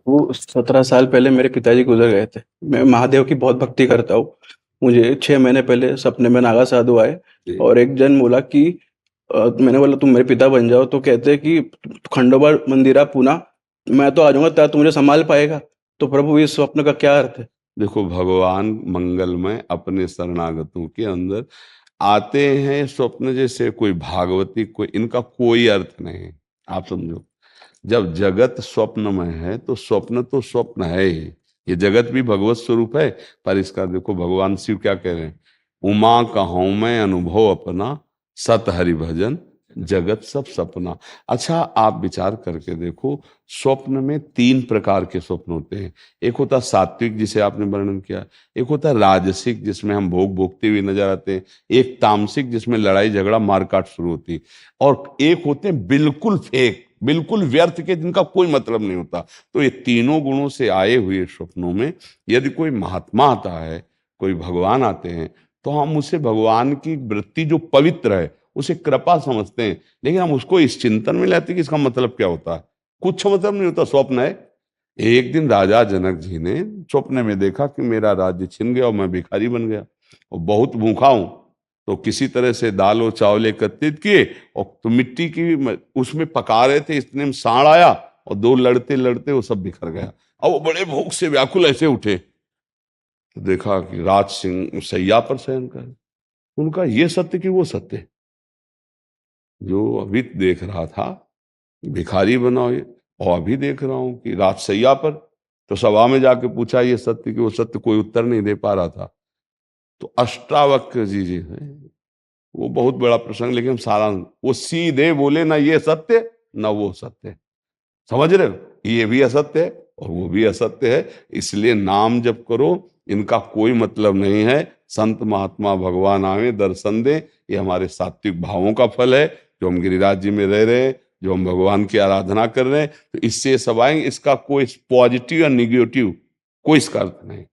वो 17 साल पहले मेरे पिताजी गुजर गए थे। मैं महादेव की बहुत भक्ति करता हूँ। मुझे 6 महीने पहले सपने में नागा साधु आए जी। और एक जन बोला कि मैंने बोला तुम मेरे पिता बन जाओ, तो कहते हैं कि खंडोबा मंदिरा पूना, मैं तो आ जाऊंगा, क्या तू मुझे संभाल पाएगा? तो प्रभु, इस स्वप्न का क्या अर्थ है? देखो, भगवान मंगलमय अपने शरणागतों के अंदर आते हैं स्वप्न जैसे, कोई भागवती, कोई इनका कोई अर्थ नहीं है। आप समझो, जब जगत स्वप्नमय है तो स्वप्न तो स्वप्न है ही। ये जगत भी भगवत स्वरूप है। पर इसका देखो भगवान शिव क्या कह रहे हैं, उमा कहूँ मैं अनुभव अपना, सत हरि भजन जगत सब सपना। अच्छा, आप विचार करके देखो, स्वप्न में तीन प्रकार के स्वप्न होते हैं। एक होता सात्विक, जिसे आपने वर्णन किया। एक होता राजसिक, जिसमें हम भोग भोगते हुए नजर आते हैं। एक तामसिक, जिसमें लड़ाई झगड़ा मारकाट शुरू होती है। और एक होते हैं बिल्कुल फेक, बिल्कुल व्यर्थ के, जिनका कोई मतलब नहीं होता। तो ये तीनों गुणों से आए हुए स्वप्नों में यदि कोई महात्मा आता है, कोई भगवान आते हैं, तो हम उसे भगवान की वृत्ति जो पवित्र है उसे कृपा समझते हैं। लेकिन हम उसको इस चिंतन में लेते हैं कि इसका मतलब क्या होता है। कुछ मतलब नहीं होता, स्वप्न है। एक दिन राजा जनक जी ने स्वप्न में देखा कि मेरा राज्य छिन गया और मैं भिखारी बन गया और बहुत भूखा हूं। तो किसी तरह से दाल और चावल एकत्रित किए और तो मिट्टी की उसमें पका रहे थे, इतने में सांड आया और दो लड़ते लड़ते वो सब बिखर गया। और वो बड़े भूख से व्याकुल ऐसे उठे, तो देखा कि राज सिंह सैया पर शयन कर। उनका ये सत्य कि वो सत्य जो अभी देख रहा था, भिखारी बना ये, और अभी देख रहा हूं कि राजसैया पर। तो सभा में जाके पूछा ये सत्य कि वो सत्य, कोई उत्तर नहीं दे पा रहा था। तो अष्टावक्र जी हैं, वो बहुत बड़ा प्रसंग, लेकिन सारा वो सीधे बोले, ना ये सत्य ना वो सत्य। समझ रहे हो, ये भी असत्य है और वो भी असत्य है। इसलिए नाम जप करो, इनका कोई मतलब नहीं है। संत महात्मा भगवान आवे दर्शन दे, ये हमारे सात्विक भावों का फल है, जो हम गिरिराज जी में रह रहे हैं, जो हम भगवान की आराधना कर रहे हैं। तो इससे सब आएंगे, इसका कोई पॉजिटिव या निगेटिव कोई इसका अर्थ नहीं।